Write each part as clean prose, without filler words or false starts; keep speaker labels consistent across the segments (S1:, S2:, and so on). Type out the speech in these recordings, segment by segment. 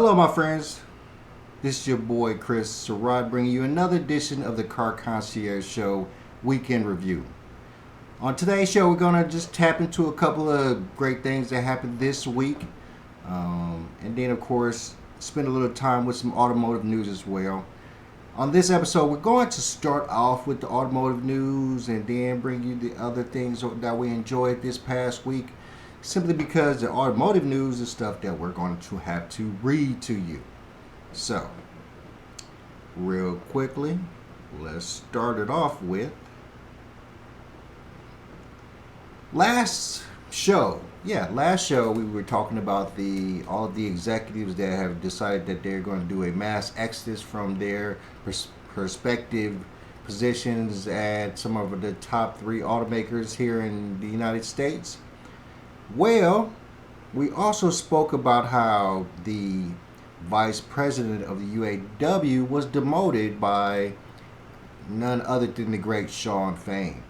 S1: Hello, my friends. This is your boy Chris Sarad bringing you another edition of the Car Concierge Show Weekend Review. On today's show, we're going to just tap into a couple of great things that happened this week. And then, of course, spend a little time with some automotive news as well. On this episode, we're going to start off with the automotive news and then bring you the other things that we enjoyed this past week. Simply because the automotive news is stuff that we're going to have to read to you. So, real quickly, let's start it off with last show we were talking about all of the executives that have decided that they're going to do a mass exodus from their respective positions at some of the top 3 automakers here in the United States. Well, we also spoke about how the vice president of the UAW was demoted by none other than the great Fain.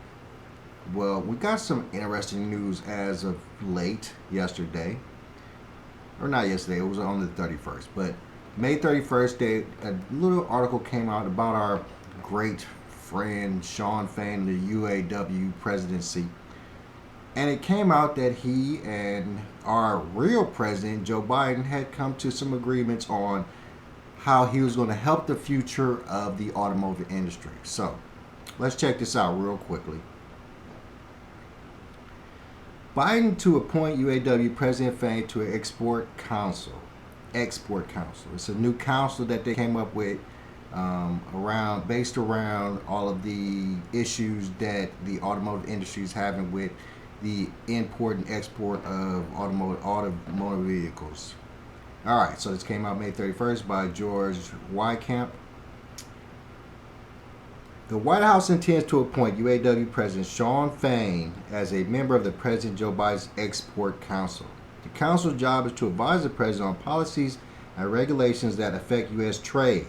S1: Well, we got some interesting news as of late yesterday. Or not yesterday, it was on the 31st. But May 31st, a little article came out about our great friend Fain, the UAW presidency. And it came out that he and our real president, Joe Biden, had come to some agreements on how he was going to help the future of the automotive industry. So, let's check this out real quickly. Biden to appoint UAW President Fain to an export council. It's a new council that they came up with based around all of the issues that the automotive industry is having with the import and export of automotive vehicles. All right, so this came out May 31st by George Wycamp. The White House intends to appoint UAW President Fain as a member of the President Joe Biden's Export Council. The council's job is to advise the president on policies and regulations that affect U.S. trade.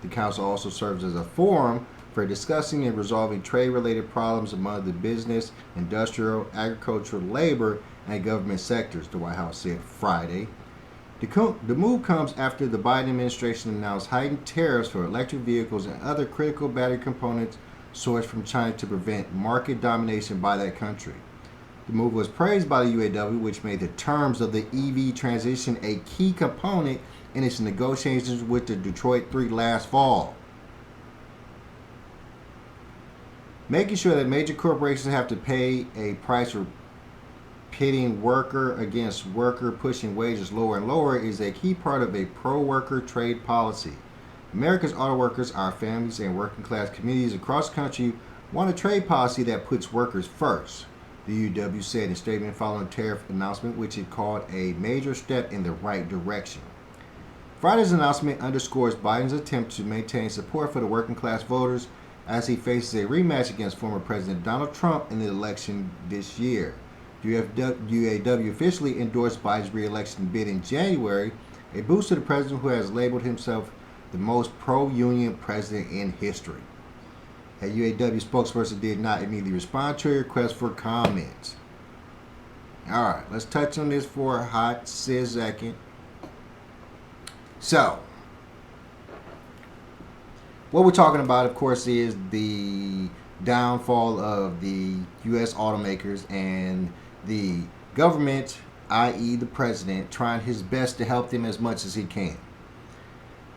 S1: The council also serves as a forum for discussing and resolving trade-related problems among the business, industrial, agricultural, labor, and government sectors, the White House said Friday. The move comes after the Biden administration announced heightened tariffs for electric vehicles and other critical battery components sourced from China to prevent market domination by that country. The move was praised by the UAW, which made the terms of the EV transition a key component in its negotiations with the Detroit 3 last fall. Making sure that major corporations have to pay a price for pitting worker against worker, pushing wages lower and lower, is a key part of a pro-worker trade policy. America's auto workers, our families, and working class communities across the country want a trade policy that puts workers first, the UAW said in a statement following the tariff announcement, which it called a major step in the right direction. Friday's announcement underscores Biden's attempt to maintain support for the working class voters as he faces a rematch against former President Donald Trump in the election this year. UAW officially endorsed Biden's re-election bid in January, a boost to the president who has labeled himself the most pro-union president in history. A UAW spokesperson did not immediately respond to a request for comments. Alright, let's touch on this for a hot second. So, what we're talking about, of course, is the downfall of the U.S. automakers and the government, i.e. the president, trying his best to help them as much as he can.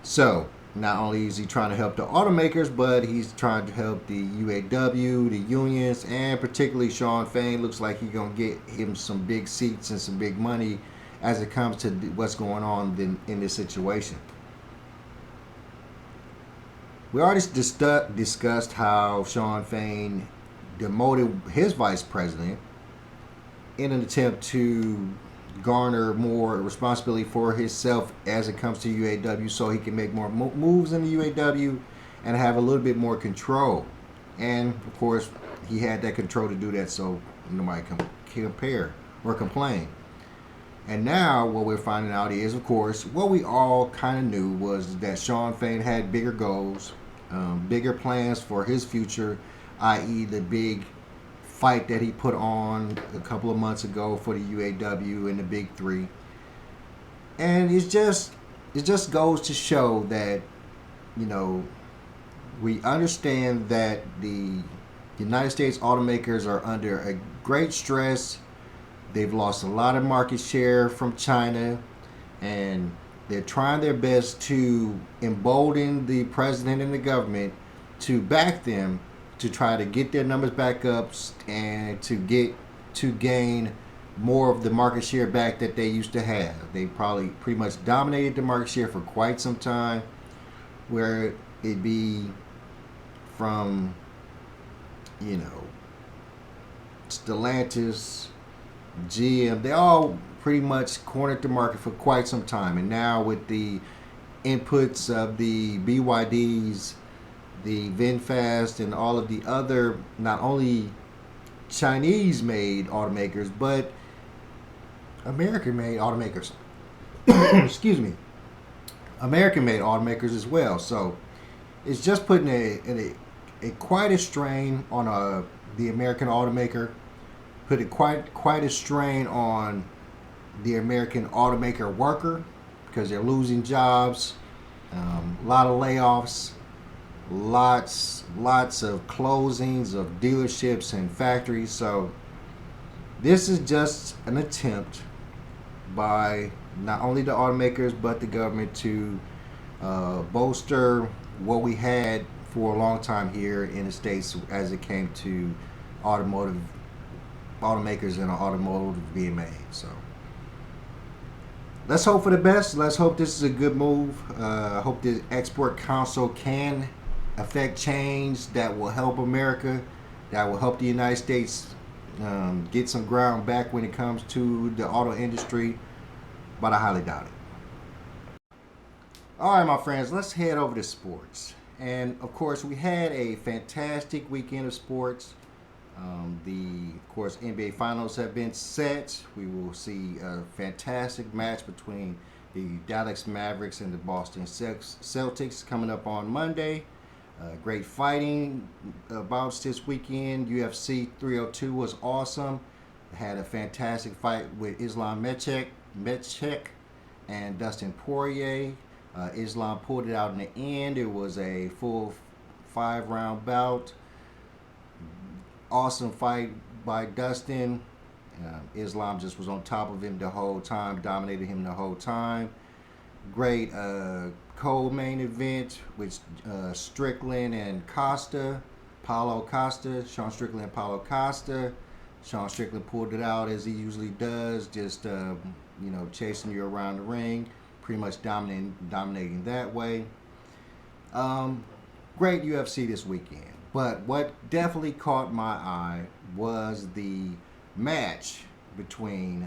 S1: So, not only is he trying to help the automakers, but he's trying to help the UAW, the unions, and particularly Fain. Looks like he's going to get him some big seats and some big money as it comes to what's going on in this situation. We already discussed how Fain demoted his vice president in an attempt to garner more responsibility for himself as it comes to UAW so he can make more moves in the UAW and have a little bit more control. And, of course, he had that control to do that so nobody can compare or complain. And now what we're finding out is, of course, what we all kind of knew was that Fain had bigger goals, bigger plans for his future, i.e. the big fight that he put on a couple of months ago for the UAW and the Big Three. And it's it just goes to show that, you know, we understand that the United States automakers are under a great stress. They've lost a lot of market share from China, and they're trying their best to embolden the president and the government to back them to try to get their numbers back up and to gain more of the market share back that they used to have. They probably pretty much dominated the market share for quite some time, where it be from, you know, Stellantis, GM, they all pretty much cornered the market for quite some time. And now with the inputs of the BYDs, the VinFast, and all of the other, not only Chinese made automakers, but American made automakers. Excuse me. American made automakers as well. So it's just putting a quite a strain on the American automaker, put it quite a strain on the American automaker worker, because they're losing jobs, a lot of layoffs, lots of closings of dealerships and factories. So this is just an attempt by not only the automakers but the government to bolster what we had for a long time here in the States as it came to automakers and automotive being made. So let's hope for the best. Let's hope this is a good move. I hope the Export Council can affect change that will help America, that will help the United States get some ground back when it comes to the auto industry, but I highly doubt it. All right, my friends, let's head over to sports. And of course, we had a fantastic weekend of sports. Of course, NBA Finals have been set. We will see a fantastic match between the Dallas Mavericks and the Boston Celtics coming up on Monday. Great fighting bouts this weekend. UFC 302 was awesome. Had a fantastic fight with Islam Mechek and Dustin Poirier. Islam pulled it out in the end. It was a full 5-round bout. Awesome fight by Dustin. Islam just was on top of him the whole time, dominated him the whole time. Great co-main event with Strickland and Paulo Costa, Sean Strickland and Paulo Costa. Sean Strickland pulled it out as he usually does, just chasing you around the ring, pretty much dominating that way. Great UFC this weekend. But what definitely caught my eye was the match between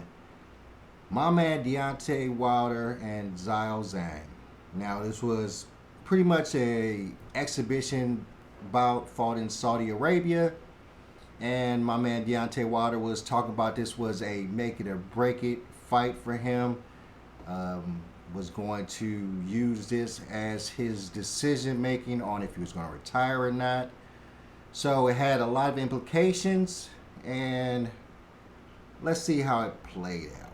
S1: my man Deontay Wilder and Zhao Zhang. Now, this was pretty much a exhibition bout fought in Saudi Arabia, and my man Deontay Wilder was talking about this was a make it or break it fight for him. Was going to use this as his decision making on if he was going to retire or not. So it had a lot of implications, and let's see how it played out.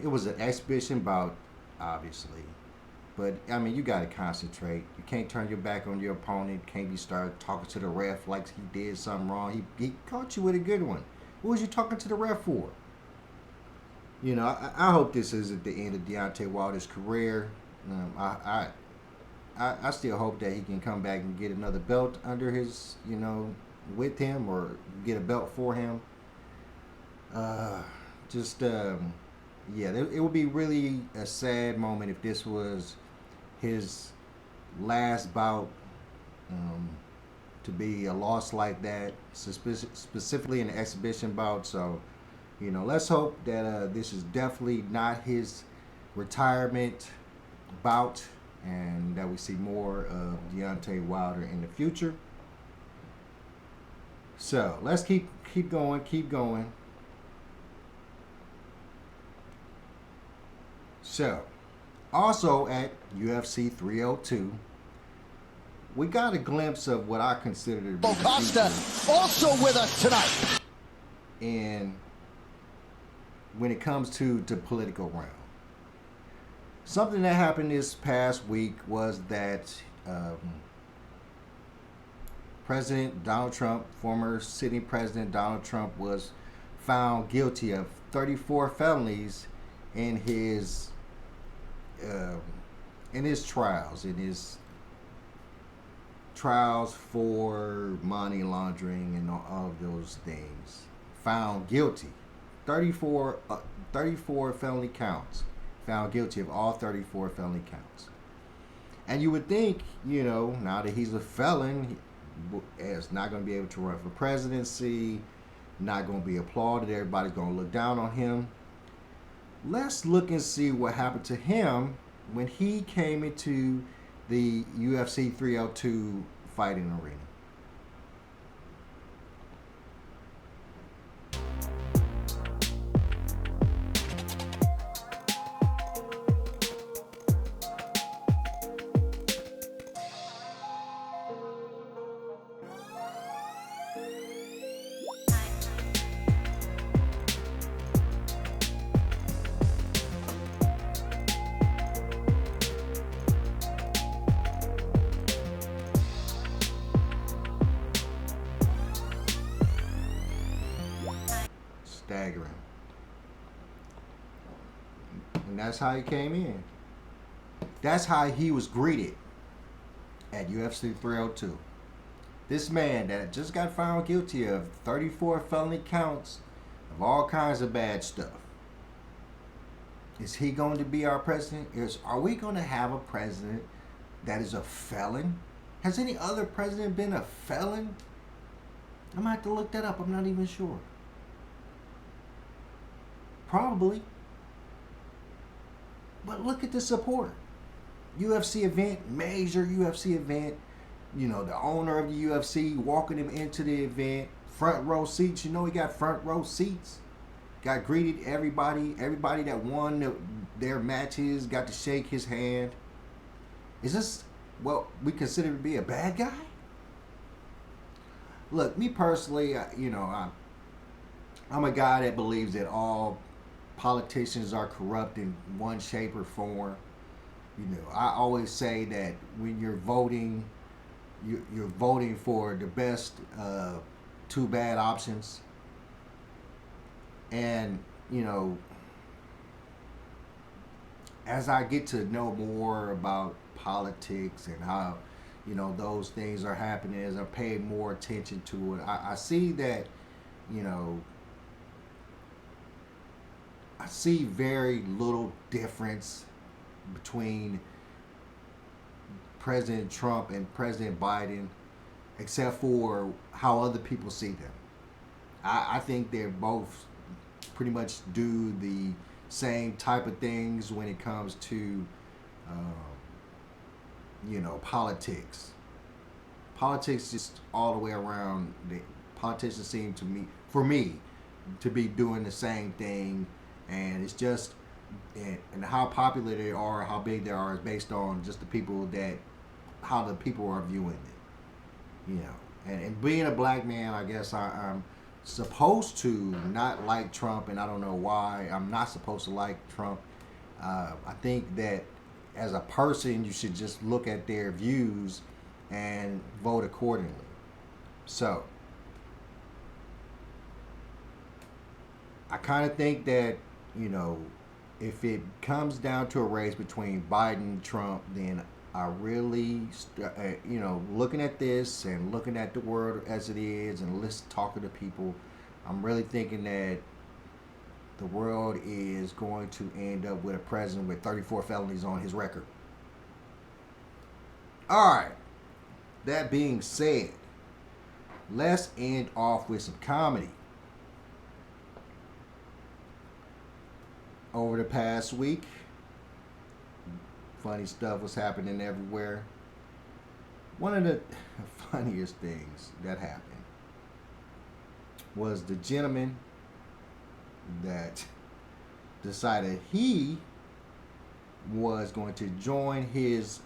S1: It was an exhibition bout, obviously. But, I mean, you got to concentrate. You can't turn your back on your opponent. Can't be start talking to the ref like he did something wrong. He caught you with a good one. What was you talking to the ref for? I hope this isn't the end of Deontay Wilder's career. I still hope that he can come back and get another belt under his, with him, or get a belt for him. Uh, just yeah, it would be really a sad moment if this was his last bout, um, to be a loss like that, specifically in the exhibition bout. So, let's hope that this is definitely not his retirement bout, and that we see more of Deontay Wilder in the future. So let's keep going, keep going. So, also at UFC 302, we got a glimpse of what I consider to be
S2: Costa also with us tonight.
S1: And when it comes to political realm, something that happened this past week was that President Donald Trump, former sitting President Donald Trump, was found guilty of 34 felonies in his uh, trials for money laundering and all of those things. Found guilty. 34, 34 felony counts. Found guilty of all 34 felony counts. And you would think, now that he's a felon, is not going to be able to run for presidency, not going to be applauded, everybody's going to look down on him. Let's look and see what happened to him when he came into the UFC 302 fighting arena. Staggering. And that's how he came in. That's how he was greeted at UFC 302. This man that just got found guilty of 34 felony counts of all kinds of bad stuff. Is he going to be our president? Are we going to have a president that is a felon? Has any other president been a felon? I'm going to have to look that up. I'm not even sure. Probably. But look at the support. UFC event, major UFC event. The owner of the UFC walking him into the event. Front row seats. He got front row seats. Got greeted everybody. Everybody that won their matches got to shake his hand. Is this what we consider to be a bad guy? Look, me personally, I'm a guy that believes that all politicians are corrupt in one shape or form. I always say that when you're voting, you're voting for the best two bad options. And as I get to know more about politics and how those things are happening, as I pay more attention to it, I see that I see very little difference between President Trump and President Biden, except for how other people see them. I think they're both pretty much do the same type of things when it comes to, politics. Politics just all the way around. The politicians seem to me, for me, to be doing the same thing, and it's just and how popular they are, how big they are, is based on just the people how the people are viewing it. And being a black man, I guess I'm supposed to not like Trump, and I don't know why I'm not supposed to like Trump. I think that as a person, you should just look at their views and vote accordingly. So, I kind of think that you know, if it comes down to a race between Biden and Trump, then I really, looking at this and looking at the world as it is and talking to people, I'm really thinking that the world is going to end up with a president with 34 felonies on his record. All right. That being said, let's end off with some comedy. Over the past week, funny stuff was happening everywhere. One of the funniest things that happened was the gentleman that decided he was going to join his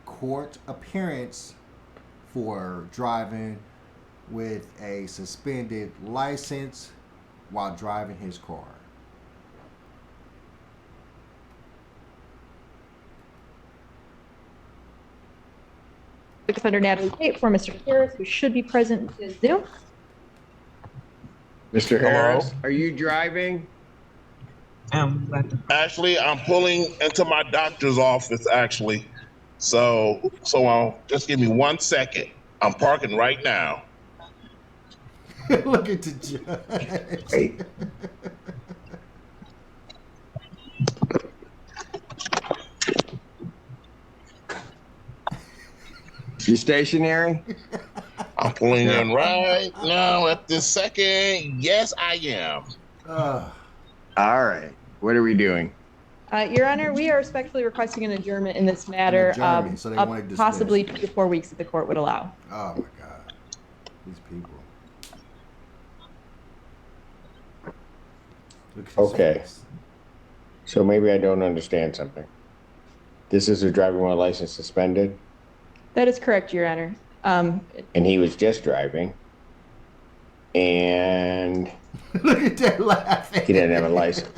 S1: court appearance for driving with a suspended license while driving his car.
S3: Defender Natalie Tate for Mr. Harris, who should be present in Zoom.
S4: Mr. Harris,
S5: Hello?
S4: are you driving?
S5: Actually, I'm pulling into my doctor's office, actually. So just give me 1 second. I'm parking right now.
S1: Look at the judge.
S4: Hey. You stationary?
S5: I'm pulling
S4: Yeah.
S5: in right now at this second. Yes, I am.
S1: Uh,
S4: All right. What are we doing?
S3: Your Honor, we are respectfully requesting an adjournment in this matter,
S1: adjournment, so they want it dismissed.
S3: possibly 2 to 4 weeks if the court would allow.
S1: oh my God. These people. Look at his
S4: Okay.
S1: face.
S4: So maybe I don't understand something. This is a driving while license suspended,
S3: That is correct, Your Honor.
S4: and he was just driving, and
S1: Look at that laughing.
S4: he didn't have a license.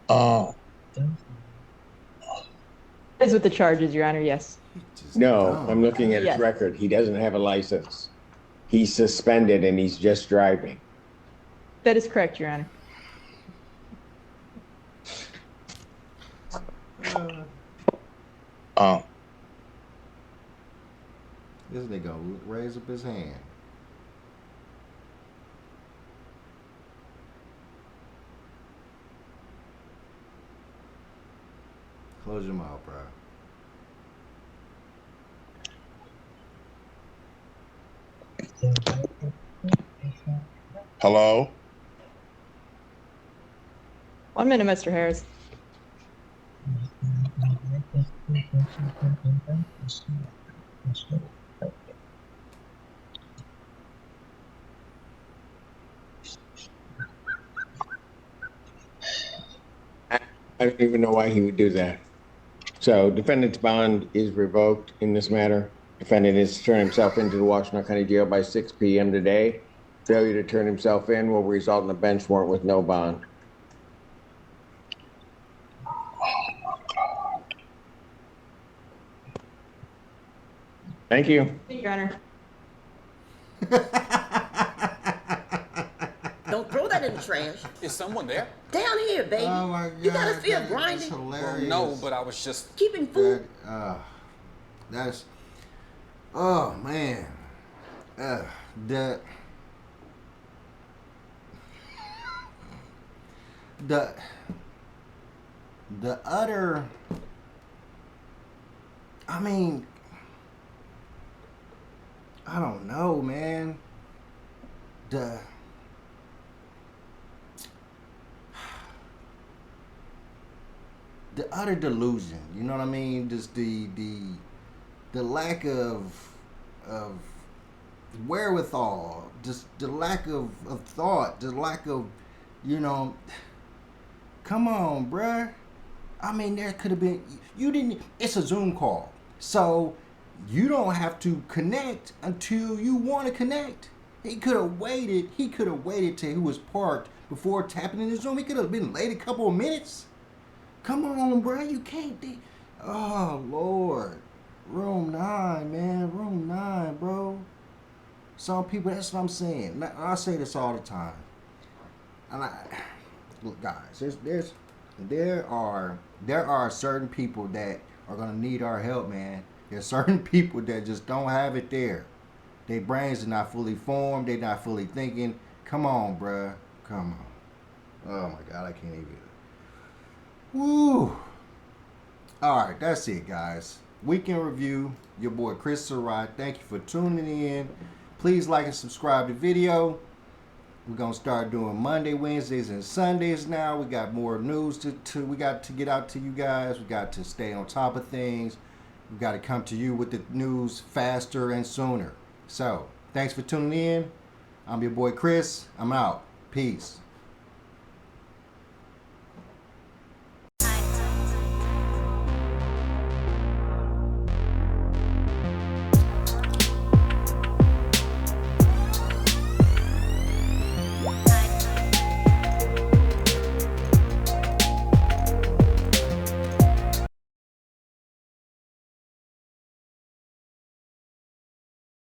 S5: Oh,
S3: That is with the charges, Your Honor, yes.
S1: Just
S4: No,
S1: dumb.
S4: I'm looking at
S3: Yes.
S4: his record. He doesn't have a license. He's suspended, and he's just driving.
S3: That is correct, Your Honor.
S5: oh.
S1: This nigga raise up his hand. Close your mouth, bro.
S5: Hello?
S3: 1 minute, Mr. Harris.
S4: I don't even know why he would do that. So defendant's bond is revoked in this matter. Defendant is to turn himself into the Washington County Jail by 6 p.m. today. Failure to turn himself in will result in a bench warrant with no bond. Thank you.
S3: Thank you, Your Honor.
S6: Don't throw that in the trash.
S7: Is someone there?
S6: Down here, baby.
S1: Oh my God.
S6: You got a fear of
S1: That's
S6: grinding?
S1: hilarious.
S7: No, but I was just.
S6: Keeping food?
S1: That's. Oh man. The. The utter. I mean. I don't know, man. The utter delusion, you know what I mean? Just the lack of wherewithal, just the lack of thought, the lack of, you know, come on, bruh. I mean, there could have been, you didn't, it's a Zoom call. So you don't have to connect until you want to connect. He could have waited till he was parked before tapping in the Zoom. He could have been late a couple of minutes. Come on, bro. You can't be. Oh, Lord. Room 9, man. Room 9, bro. Some people, that's what I'm saying. I say this all the time. And look, guys, there are certain people that are gonna need our help, man. There's certain people that just don't have it there. Their brains are not fully formed. They're not fully thinking. Come on, bruh. Come on. Oh my God, I can't even. Woo. All right, that's it, guys. Weekend review. Your boy Chris Surratt. Thank you for tuning in. Please like and subscribe to the video. We're gonna start doing Monday, Wednesdays, and Sundays now. We got more news we got to get out to you guys. We got to stay on top of things. We got to come to you with the news faster and sooner. So, thanks for tuning in. I'm your boy Chris. I'm out. Peace.